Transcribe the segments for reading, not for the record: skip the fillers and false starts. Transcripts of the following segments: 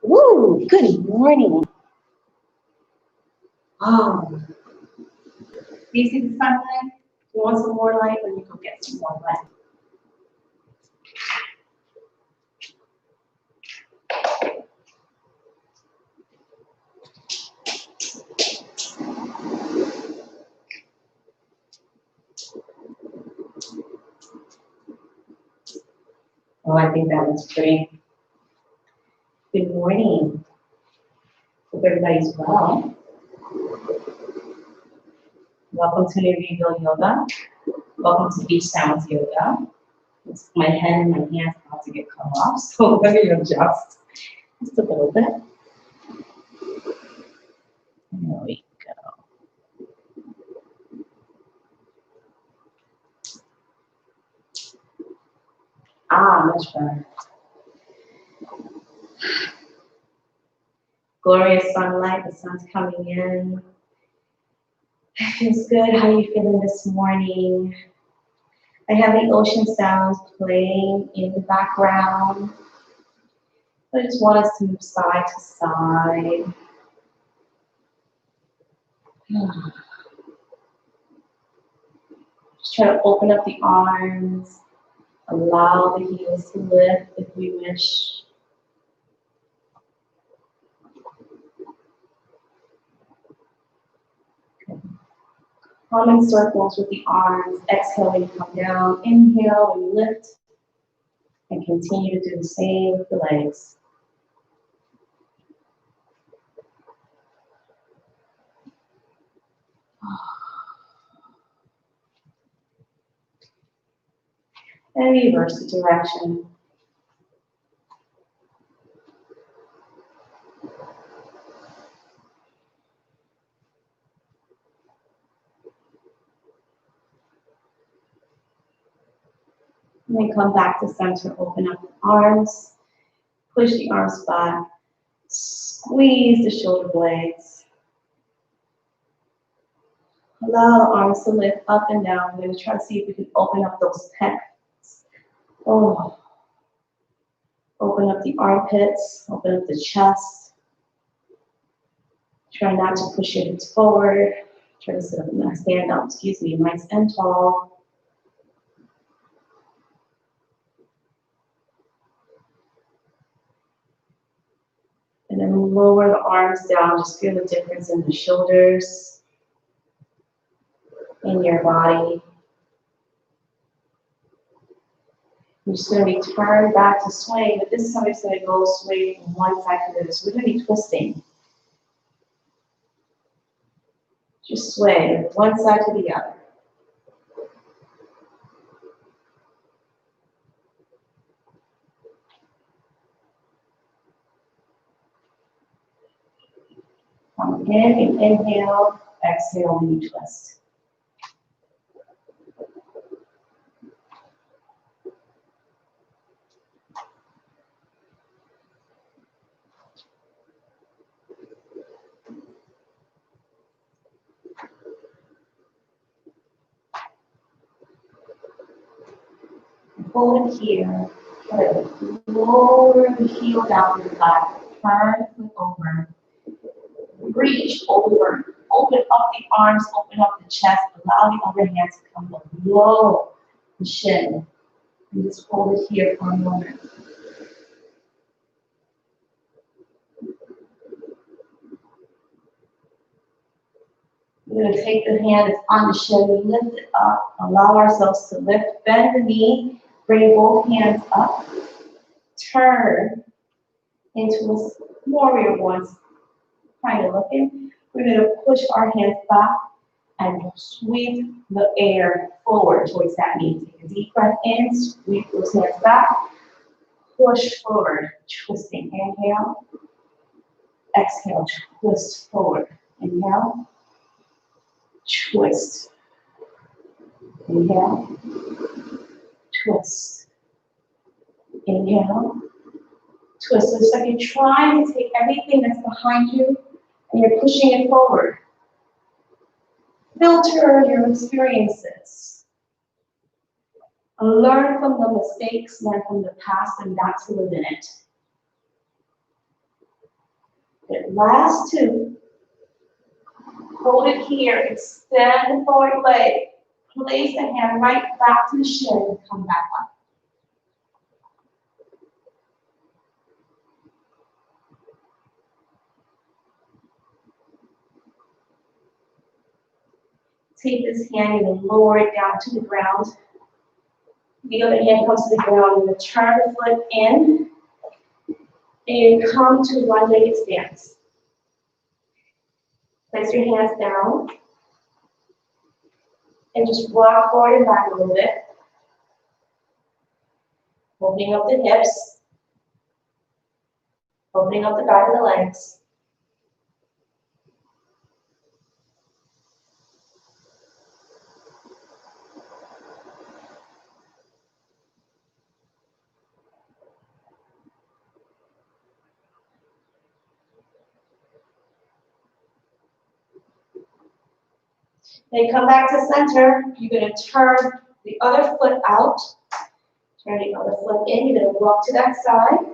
Woo, good morning. Oh, do you see the sunlight? You want some more light? Let me go get some more light. Oh, I think that was pretty. Good morning. Hope everybody's well. Welcome to Nirvana Yoga. Welcome to Beach Sounds Yoga. My head and my hands are about to get cut off, so let me adjust just a little bit. There we go. Much better. Glorious sunlight, the sun's coming in. It feels good. How are you feeling this morning? I have the ocean sounds playing in the background. I just want us to move side to side. Just try to open up the arms. Allow the heels to lift if we wish. Come in circles with the arms. Exhale when you come down. Inhale when you lift. And continue to do the same with the legs. And reverse the direction. And then come back to center, open up the arms, push the arms back, squeeze the shoulder blades. Allow the arms to lift up and down. We're going to try to see if we can open up those pecs. Oh. Open up the armpits, open up the chest. Try not to push your hips forward. Try to sit up and stand up, nice and tall. And then lower the arms down. Just feel the difference in the shoulders, in your body. You're just going to be turned back to swing, but this time it's going to go sway from one side to the other. So we're going to be twisting. Just sway one side to the other. Come in and inhale, exhale when you twist. Hold it here. Lower the heel down to the back. Turn it over. Reach over. Open up the arms, open up the chest. Allow the other hand to come below the shin. And just hold it here for a moment. We're going to take the hand that's on the shin, we lift it up, allow ourselves to lift, bend the knee, bring both hands up, turn into a warrior one, kind of looking. We're going to push our hands back and sweep the air forward towards that knee. Take a deep breath in, sweep those hands back, push forward, twisting. Inhale, exhale, twist forward. Inhale, twist. Inhale, twist. Inhale, twist. So it's like you're trying to take everything that's behind you and you're pushing it forward. Filter your experiences. Learn from the mistakes, learn from the past, and not to live in it. The last two. Hold it here. Extend the forward leg. Place the hand right back to the shin and come back up. Take this hand and lower it down to the ground. The other hand comes to the ground and then turn the foot in and come to one-legged stance. Place your hands down and just rock forward and back a little bit. Opening up the hips, opening up the back of the legs. Then come back to center. You're going to turn the other foot out. Turn the other foot in. You're going to walk to that side.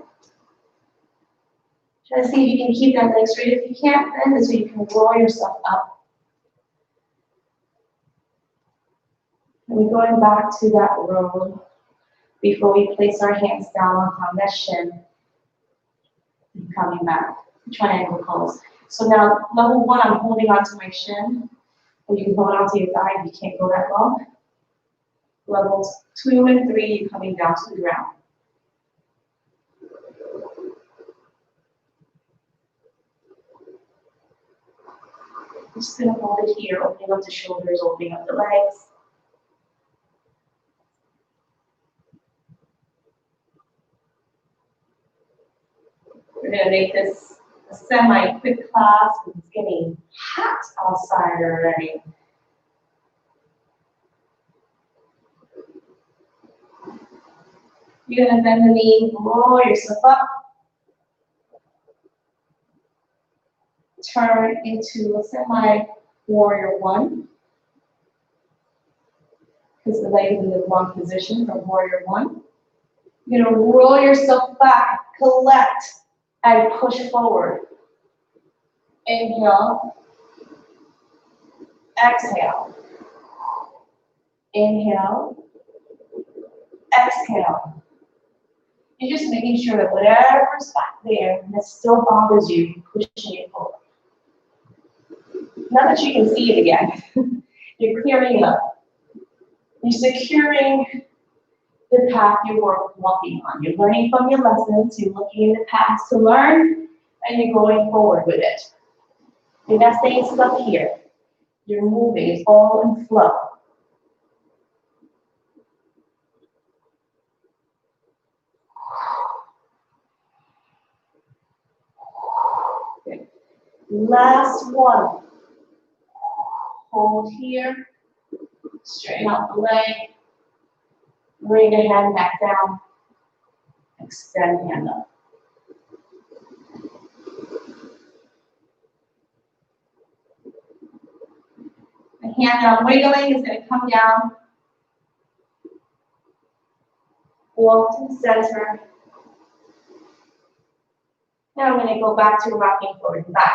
Try to see if you can keep that leg straight. If you can't, then this way you can roll yourself up. And we're going back to that roll before we place our hands down on that shin. And coming back. Triangle pose. So now, level one, I'm holding onto my shin. Or you can hold onto your thigh if you can't go that long. Levels 2 and 3, you're coming down to the ground. I'm just going to hold it here, opening up the shoulders, opening up the legs. We're going to make this a semi-quick class. It's getting hot outside already. You're going to bend the knee, roll yourself up. Turn into a semi-warrior one. Because the leg is in the wrong position for warrior one. You're going to roll yourself back, collect, and push forward. Inhale. Exhale. Inhale. Exhale. You're just making sure that whatever's back there that still bothers you, you're pushing it forward. Now that you can see it again, you're clearing it up. You're securing the path you're walking on. You're learning from your lessons, you're looking in the past to learn, and you're going forward with it. You're not staying stuck here. You're moving, it's all in flow. Okay. Last one. Hold here, straighten out the leg, bring the hand back down, extend hand up. The hand that I'm wiggling is going to come down, walk to the center. Now I'm going to go back to rocking forward and back.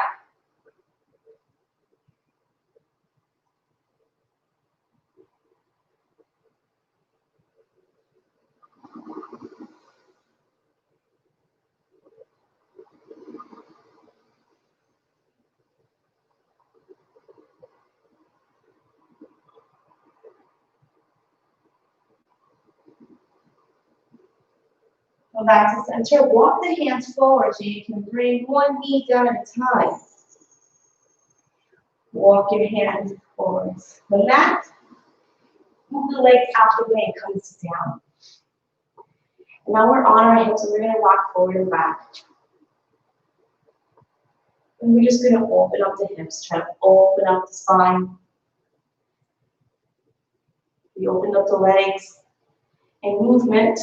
Go back to center, walk the hands forward so you can bring one knee down at a time. Walk your hands forward. The mat, move the legs out the way and comes down. Now we're on our hips, so we're going to rock forward and back. And we're just going to open up the hips, try to open up the spine. We opened up the legs and movement.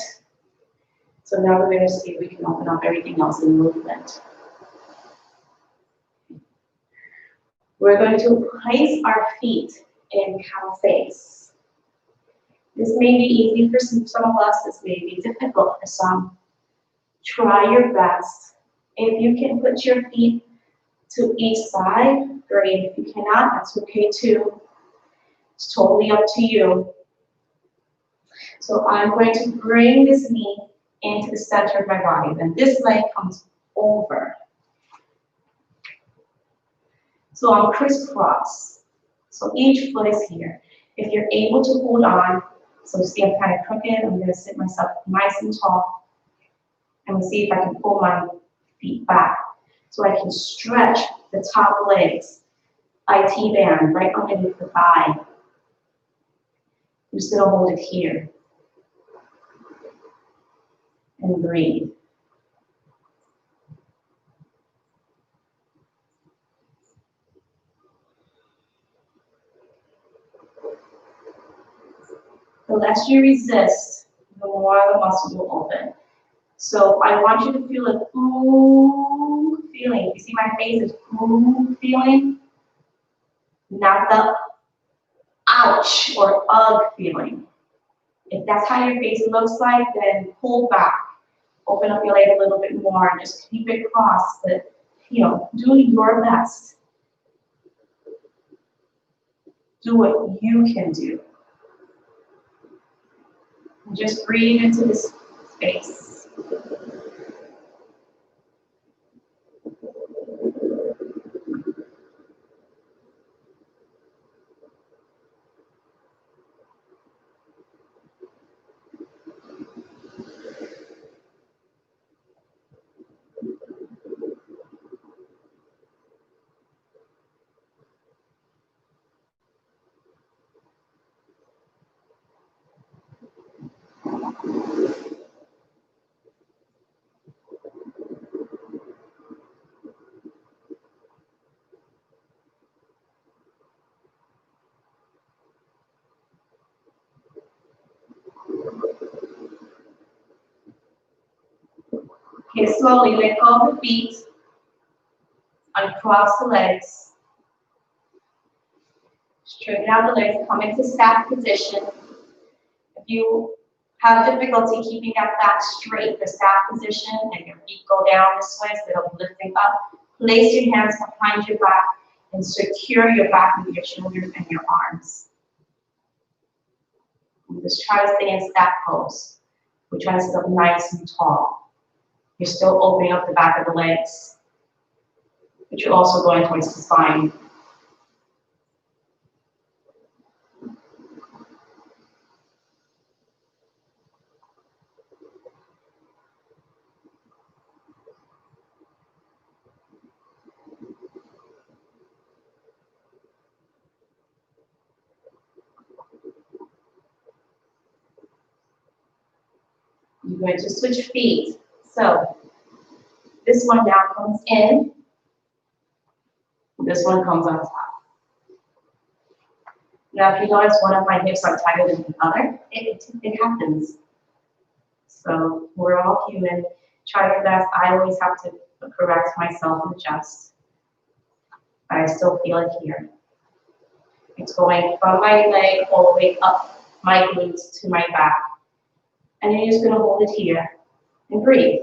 So now we're going to see if we can open up everything else in movement. We're going to place our feet in cow face. This may be easy for some of us, this may be difficult for some. Try your best. If you can put your feet to each side, great. If you cannot, that's okay too. It's totally up to you. So I'm going to bring this knee into the center of my body. Then this leg comes over. So I'm crisscross. So each foot is here. If you're able to hold on, so see I'm kind of crooked, I'm going to sit myself nice and tall. I'm going to see if I can pull my feet back so I can stretch the top legs. IT band right underneath the thigh. I'm just going to hold it here. And breathe. The less you resist, the more the muscle will open. So I want you to feel an ooh feeling. You see my face is ooh feeling, not the ouch or ugh feeling. If that's how your face looks like, then pull back. Open up your leg a little bit more and just keep it crossed, but do your best. Do what you can do. And just breathe into this space. Okay, slowly let go of the feet, uncross the legs, straighten out the legs, come into staff position. If you have difficulty keeping that back straight, the staff position, and your feet go down this way instead of lifting up, place your hands behind your back and secure your back with your shoulders and your arms. And just try to stay in staff pose. We're trying to sit up nice and tall. You're still opening up the back of the legs, but you're also going towards the spine. You're going to switch feet. So this one now comes in, this one comes on top. Now, if you notice one of my hips are tighter than the other, it happens. So we're all human. Try your best. I always have to correct myself and adjust. But I still feel it here. It's going from my leg all the way up my glutes to my back. And you're just going to hold it here and breathe.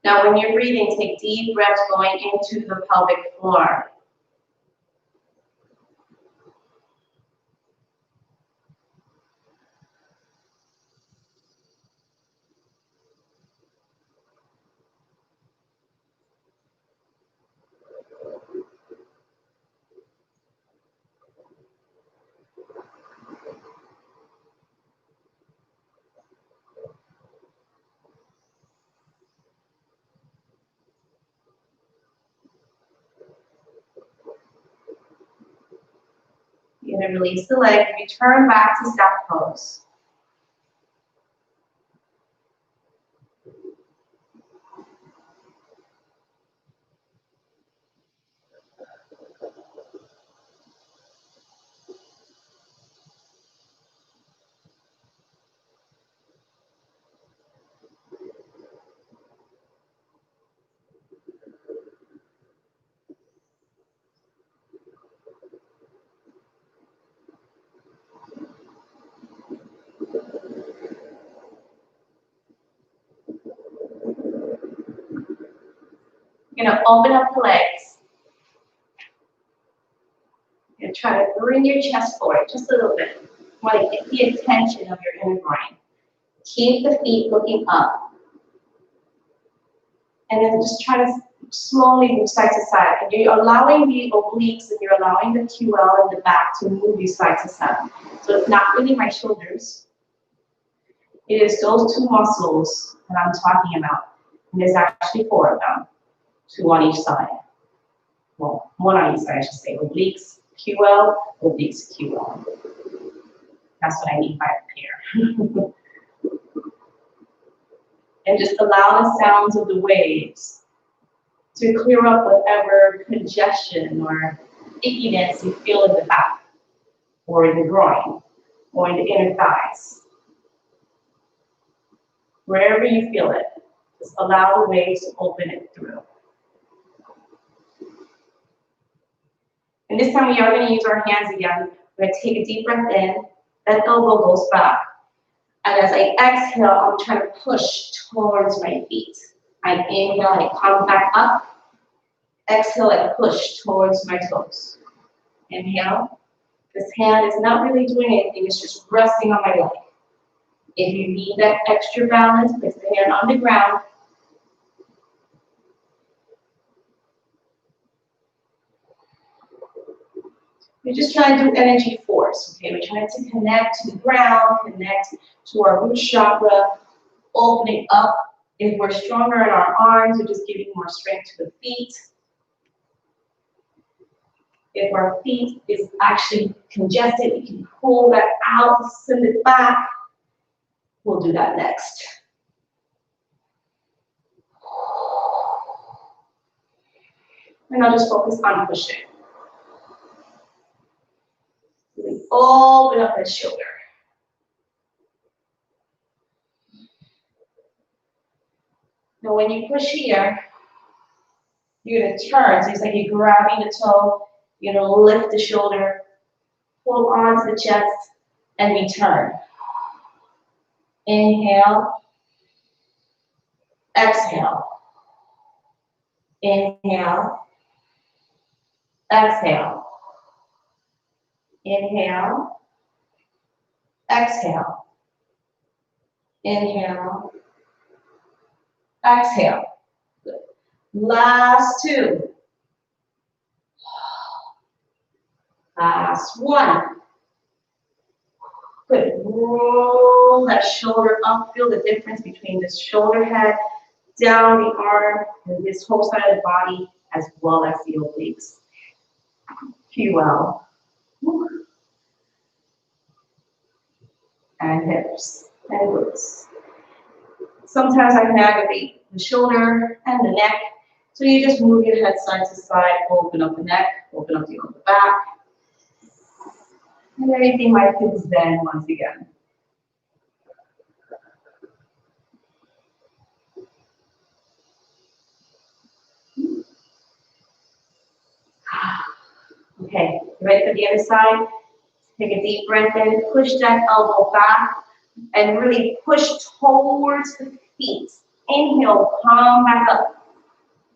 Now, when you're breathing, take deep breaths going into the pelvic floor. You're going to release the leg, return back to staff pose. You're gonna open up the legs. You're gonna try to bring your chest forward just a little bit. You want to get the attention of your inner groin. Keep the feet looking up. And then just try to slowly move side to side. And you're allowing the obliques and you're allowing the QL in the back to move you side to side. So it's not really my shoulders. It is those two muscles that I'm talking about. And there's actually 4 of them, 2 on each side. Well, 1 on each side, I should say. Obliques, QL, obliques, QL. That's what I mean by pair. And just allow the sounds of the waves to clear up whatever congestion or ickiness you feel in the back, or in the groin, or in the inner thighs. Wherever you feel it, just allow the waves to open it through. And this time we are going to use our hands again. We're going to take a deep breath in, that elbow goes back. And as I exhale, I'm trying to push towards my feet. I inhale, I come back up. Exhale, I push towards my toes. Inhale. This hand is not really doing anything, it's just resting on my leg. If you need that extra balance, place the hand on the ground. We're just trying to do energy force, okay? We're trying to connect to the ground, connect to our root chakra, opening up. If we're stronger in our arms, we're just giving more strength to the feet. If our feet is actually congested, we can pull that out, send it back. We'll do that next. And I'll just focus on pushing. Really open up the shoulder. Now when you push here, you're going to turn. So it's like you're grabbing the toe, you're going to lift the shoulder, pull onto the chest, and return. Inhale. Exhale. Inhale. Exhale. Inhale. Exhale. Inhale. Exhale. Good. Last 2. Last 1. Good. Roll that shoulder up. Feel the difference between this shoulder head, down the arm, and this whole side of the body, as well as the obliques. QL. And hips and glutes. Sometimes I can aggravate the shoulder and the neck. So you just move your head side to side, open up the neck, open up the upper back. And everything my hips bend once again. Okay, ready for the other side? Take a deep breath in, push that elbow back, and really push towards the feet. Inhale, come back up.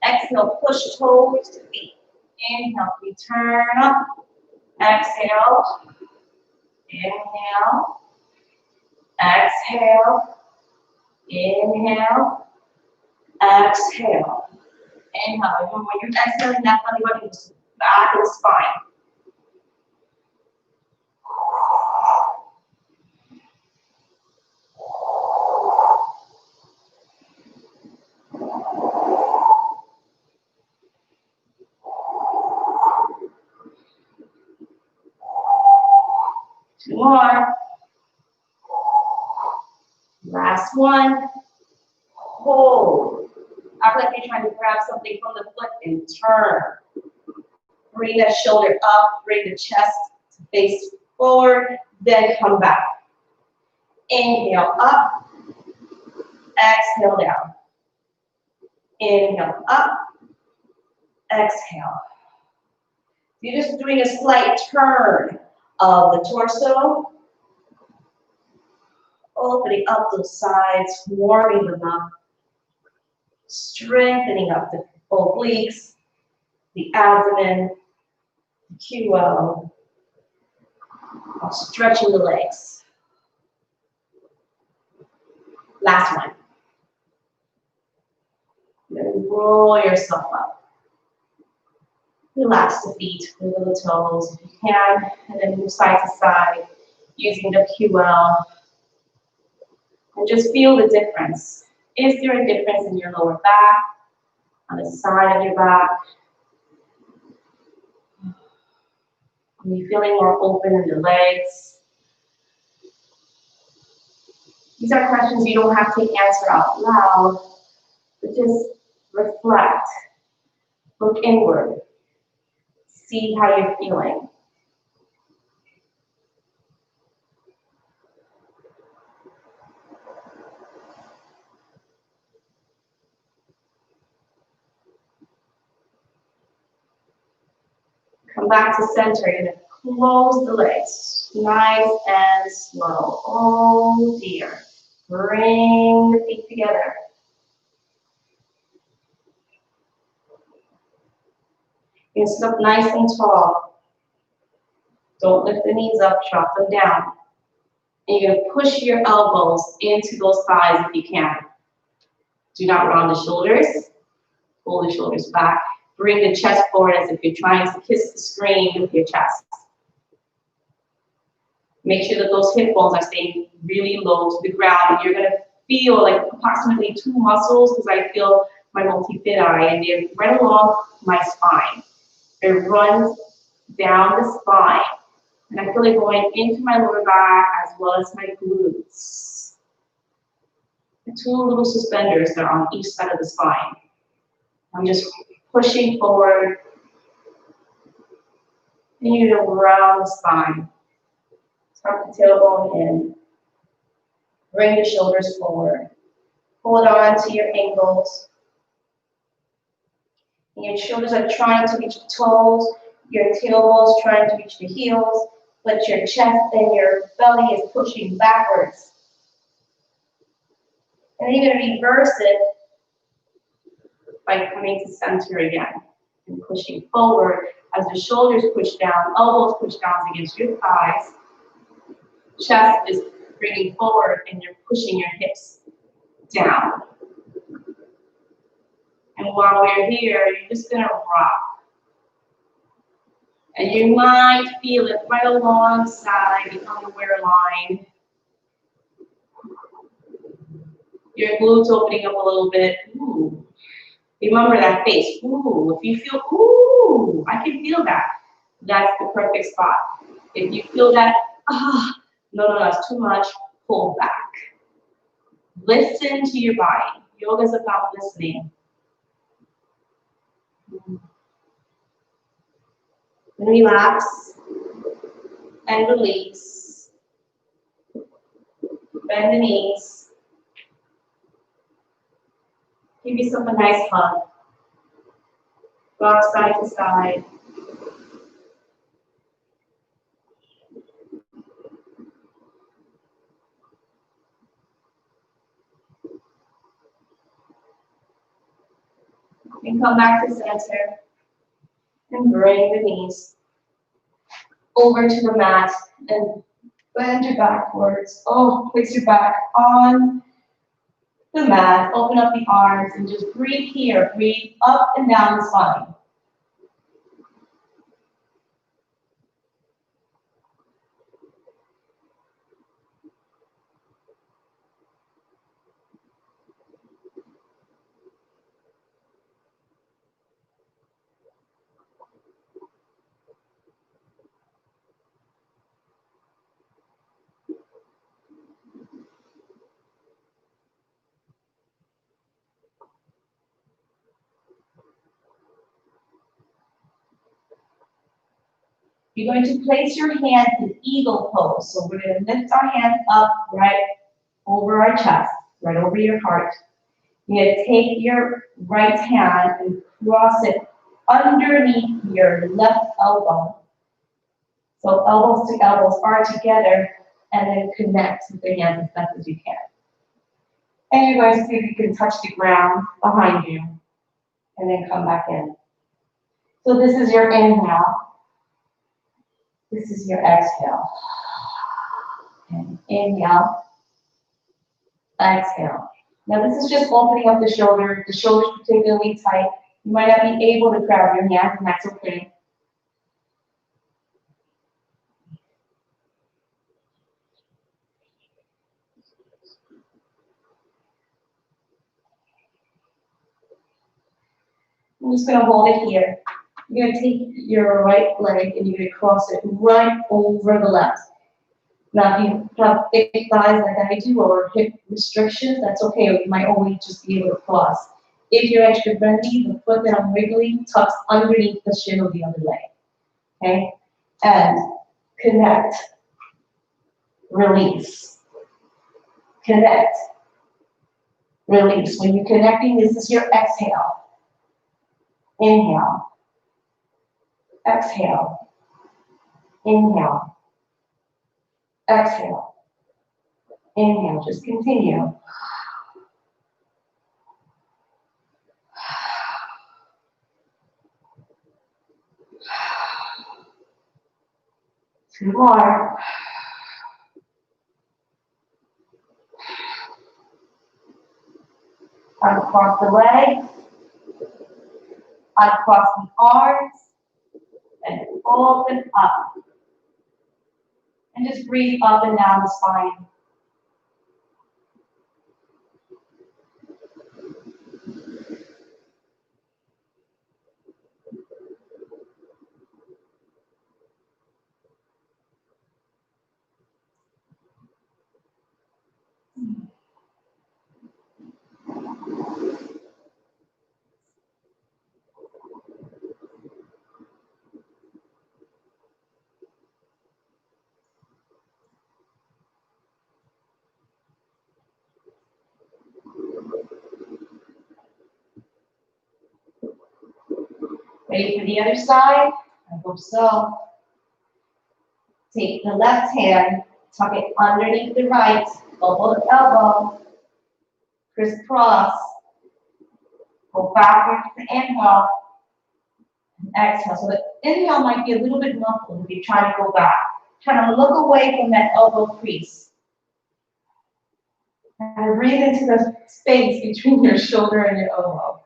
Exhale, push towards the feet. Inhale, return up. Exhale. Inhale. Exhale. Inhale. Exhale. Inhale. Even when you're exhaling, that belly button is back of the spine. Two more. Last one. Hold. Act like you're trying to grab something from the foot and turn. Bring that shoulder up, bring the chest to face forward, then come back. Inhale up, exhale down. Inhale up, exhale. You're just doing a slight turn of the torso, opening up those sides, warming them up, strengthening up the obliques, the abdomen, the QL, while stretching the legs. Last one. Then roll yourself up. Relax the feet, wiggle the toes if you can, and then move side to side using the QL. And just feel the difference. Is there a difference in your lower back, on the side of your back? Are you feeling more open in the legs? These are questions you don't have to answer out loud, but just reflect, look inward, see how you're feeling. Come back to center. You're going to close the legs, nice and slow. Oh dear. Bring the feet together. You're going to sit up nice and tall. Don't lift the knees up, drop them down. And you're going to push your elbows into those thighs if you can. Do not round the shoulders. Pull the shoulders back. Bring the chest forward as if you're trying to kiss the screen with your chest. Make sure that those hip bones are staying really low to the ground. You're going to feel like approximately 2 muscles, because I feel my multifidi, and they're right along my spine. It runs down the spine. And I feel it going into my lower back as well as my glutes. The 2 little suspenders that are on each side of the spine. I'm just pushing forward. Continue to round the spine. Tuck the tailbone in. Bring the shoulders forward. Hold on to your ankles. And your shoulders are trying to reach the toes. Your tailbone's trying to reach the heels. But your chest and your belly is pushing backwards. And then you're going to reverse it by coming to center again and pushing forward as the shoulders push down, elbows push down against your thighs. Chest is bringing forward and you're pushing your hips down. And while we're here, you're just going to rock. And you might feel it right alongside the underwear line. Your glutes opening up a little bit. Ooh. Remember that face. Ooh. If you feel, ooh, I can feel that. That's the perfect spot. If you feel that, no, that's too much, pull back. Listen to your body. Yoga is about listening. And relax and release. Bend the knees. Give yourself a nice hug. Rock side to side. And come back to center. And bring the knees over to the mat and bend your backwards. Oh, place your back on the mat. Open up the arms and just breathe here. Breathe up and down the spine. You're going to place your hands in eagle pose. So we're going to lift our hands up right over our chest, right over your heart. You're going to take your right hand and cross it underneath your left elbow. So elbows to elbows are together, and then connect with the hands as best as you can. And you're going to see if you can touch the ground behind you. and then come back in. So this is your inhale. This is your exhale. And inhale, exhale. Now this is just opening up the shoulder. The shoulder's particularly tight. You might not be able to grab your hands, and that's okay. I'm just going to hold it here. You're going to take your right leg and you're going to cross it right over the left. Now, if you have thick thighs like I do or hip restrictions, that's okay. You might only just be able to cross. If you're extra bendy, the foot that I'm wiggling tucks underneath the shin of the other leg. Okay? And connect. Release. Connect. Release. When you're connecting, this is your exhale. Inhale. Exhale. Inhale. Exhale. Inhale. Just continue. 2 more. Uncross the legs. Uncross the arms. And open up. And just breathe up and down the spine. Ready for the other side? I hope so. Take the left hand, tuck it underneath the right, elbow to elbow, crisscross. Go backwards to the inhale, and exhale. So the inhale might be a little bit muffled if you try to go back. Try to look away from that elbow crease. And breathe into the space between your shoulder and your elbow.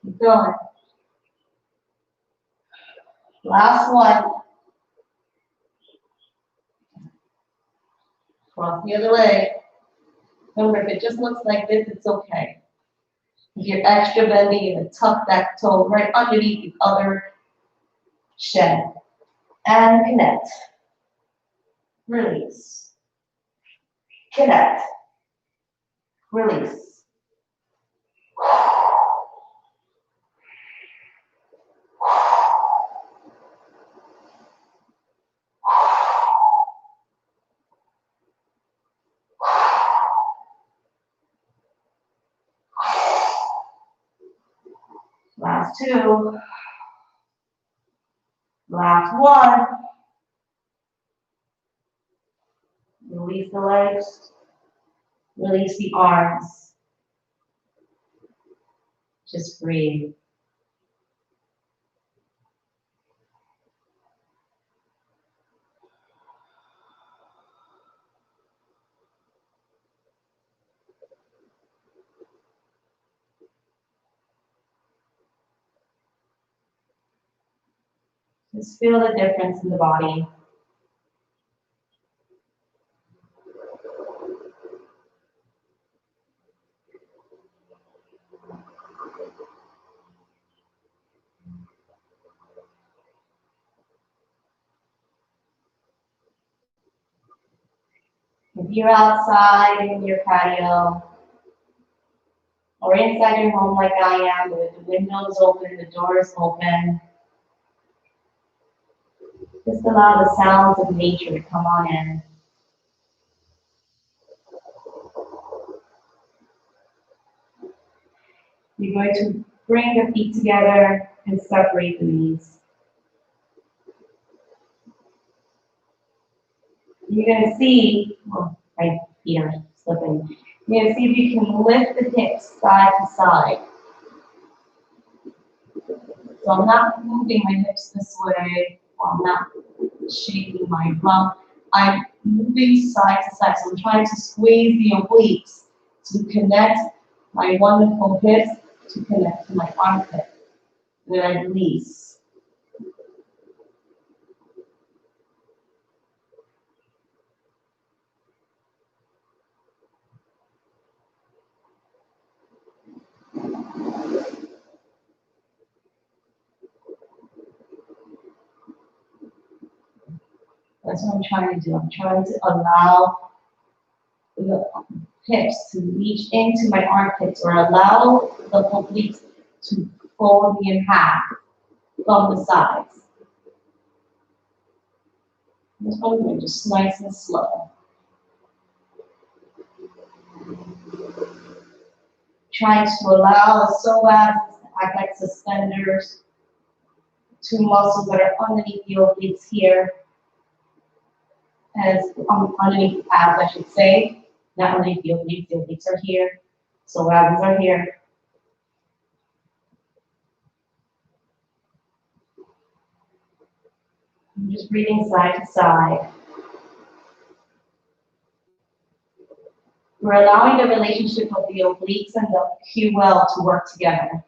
Keep going. Last one. Cross the other leg. Remember, if it just looks like this, it's okay. If you're extra bendy, you're going to tuck that toe right underneath the other shin. And connect. Release. Connect. Release. Last 2. Last 1. Release the legs. Release the arms. Just breathe. Just feel the difference in the body. If you're outside in your patio or inside your home like I am, with the windows open, the doors open, just allow the sounds of nature to come on in. You're going to bring the feet together and separate the knees. You're going to see, oh, my feet are slipping. You're going to see if you can lift the hips side to side. So I'm not moving my hips this way, or I'm not shaking my rump. I'm moving side to side. So I'm trying to squeeze the obliques to connect my wonderful hips to connect to my armpit. Then I release. That's what I'm trying to do. I'm trying to allow the hips to reach into my armpits or allow the obliques to fold me in half from the sides. This one we're just nice and slow. Trying to allow the psoas to act like suspenders, two muscles that are underneath the obliques here, as underneath the abs, I should say, not underneath the obliques are here, psoas are here. I'm just breathing side to side. We're allowing the relationship of the obliques and the QL to work together.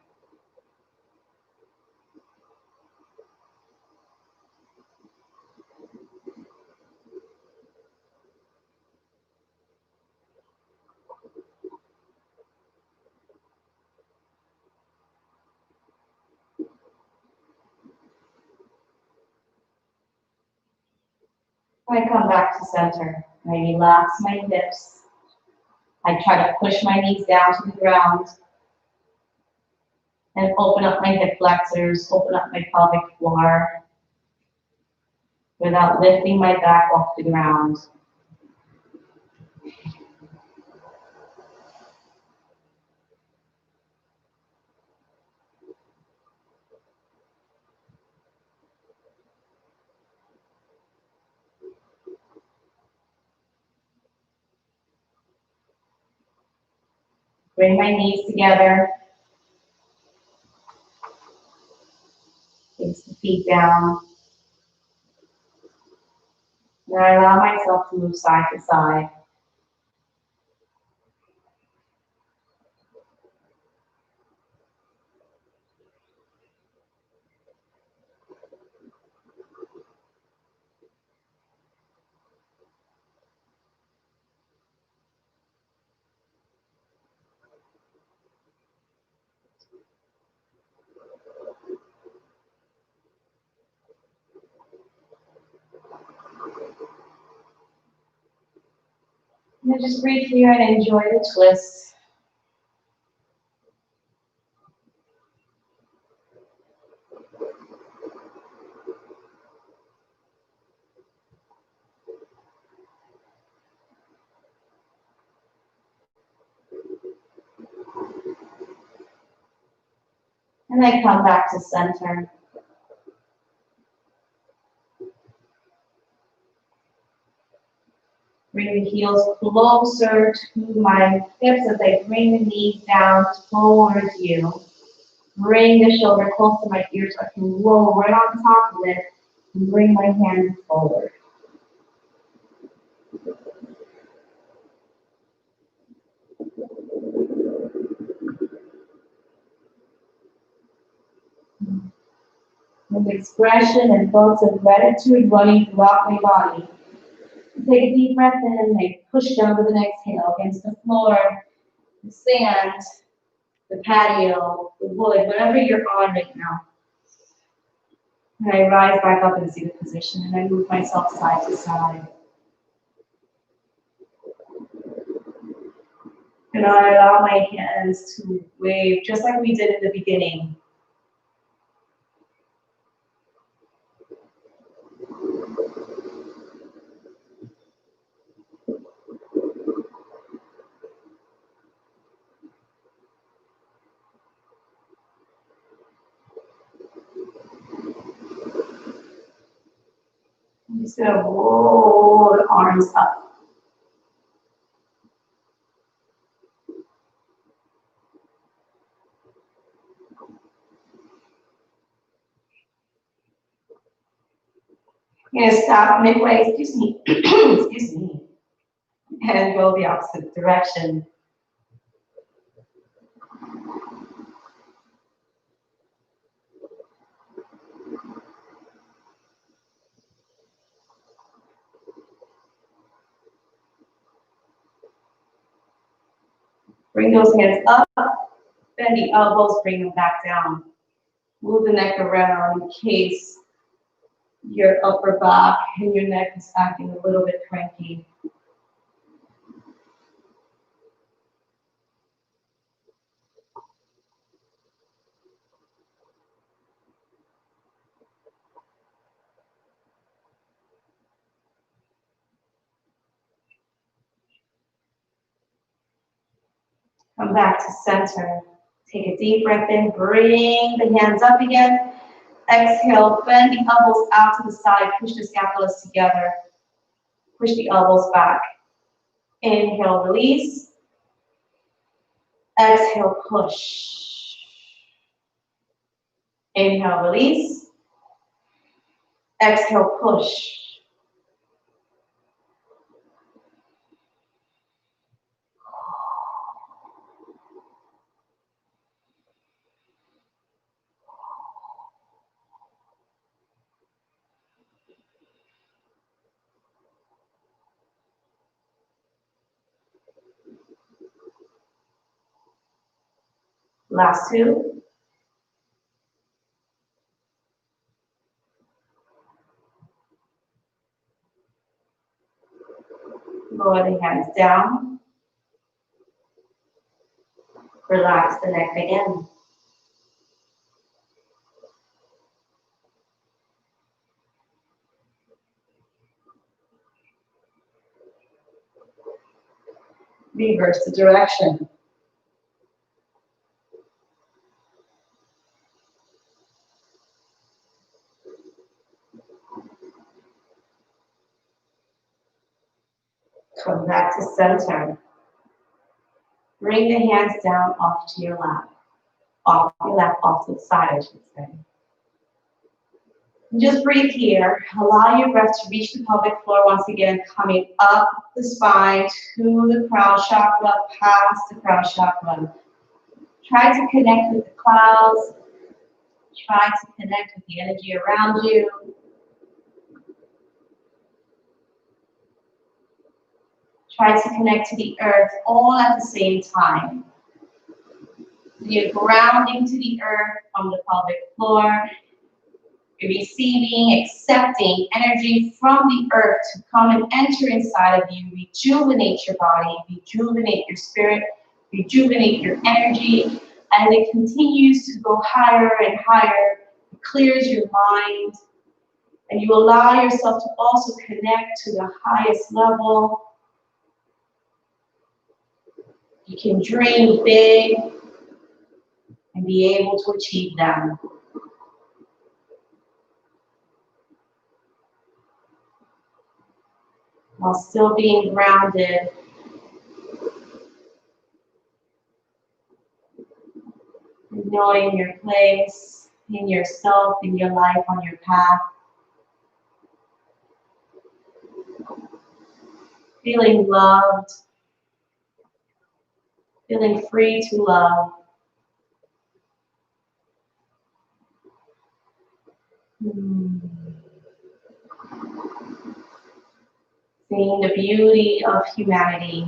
I come back to center. I relax my hips. I try to push my knees down to the ground and open up my hip flexors, open up my pelvic floor without lifting my back off the ground. Bring my knees together. Face the feet down. And I allow myself to move side to side. And then just breathe here and enjoy the twist. And then come back to center. Bring the heels closer to my hips as I bring the knees down towards you. Bring the shoulder close to my ear so I can roll right on top of it and bring my hands forward. With expression and thoughts of gratitude running throughout my body. Take a deep breath in and I push down with an exhale against the floor, the sand, the patio, the wood, whatever you're on right now. And I rise back up in seated position and I move myself side to side. And I allow my hands to wave just like we did in the beginning. Just gonna roll the arms up. You're gonna stop midway, excuse me, excuse me, and go the opposite direction. Bring those hands up, bend the elbows, bring them back down. Move the neck around in case your upper back and your neck is acting a little bit cranky. Come back to center. Take a deep breath in, bring the hands up again. Exhale, bend the elbows out to the side, push the scapulas together. Push the elbows back. Inhale, release. Exhale, push. Inhale, release. Exhale, push. Last two. Lower the hands down. Relax the neck again. Reverse the direction. Come back to center. Bring the hands down off to your lap. Off your lap, off to the side, I should say. And just breathe here. Allow your breath to reach the pelvic floor once again, coming up the spine to the crown chakra, past the crown chakra. Try to connect with the clouds. Try to connect with the energy around you. Try to connect to the earth all at the same time. You're grounding to the earth from the pelvic floor. You're receiving, accepting energy from the earth to come and enter inside of you, rejuvenate your body, rejuvenate your spirit, rejuvenate your energy. As it continues to go higher and higher, it clears your mind, and you allow yourself to also connect to the highest level. You can dream big and be able to achieve them. While still being grounded, knowing your place in yourself, in your life, on your path. Feeling loved, feeling free to love. Seeing the beauty of humanity.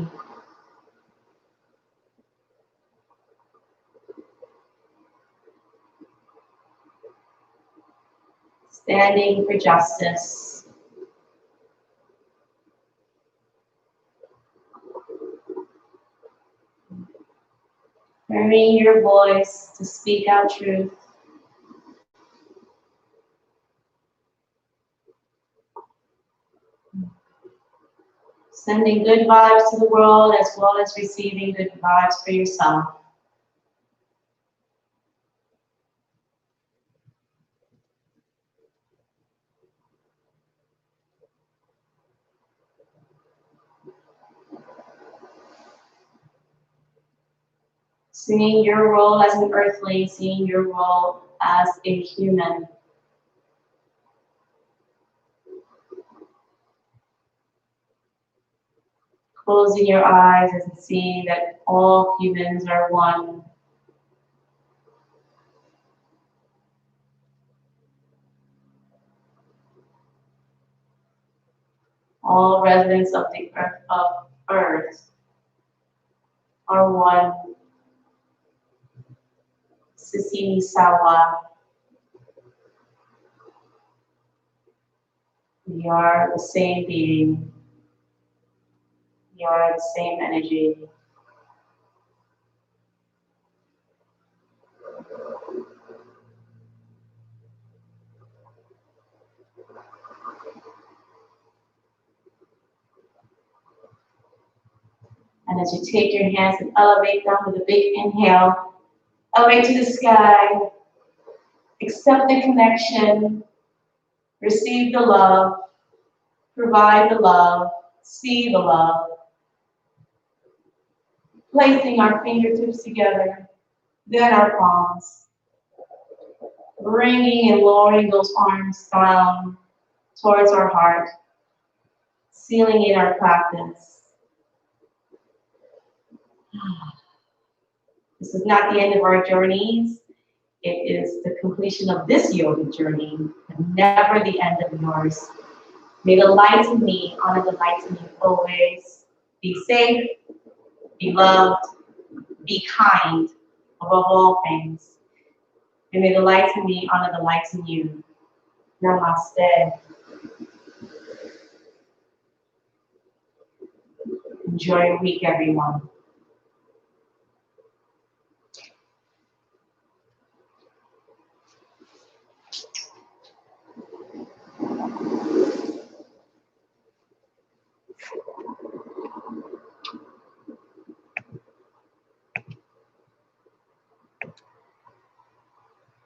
Standing for justice. Turning your voice to speak out truth. Sending good vibes to the world as well as receiving good vibes for yourself. Seeing your role as an earthling, seeing your role as a human. Closing your eyes and seeing that all humans are one. All residents of the earth are one. Sisini Sawa. We are the same being. We are the same energy. And as you take your hands and elevate them with a big inhale, elevate to the sky, accept the connection, receive the love, provide the love, see the love. Placing our fingertips together, then our palms. Bringing and lowering those arms down towards our heart, sealing in our practice. This is not the end of our journeys. It is the completion of this yoga journey, and never the end of yours. May the light in me honor the light in you always. Be safe, be loved, be kind above all things. And may the light in me honor the light in you. Namaste. Enjoy your week, everyone.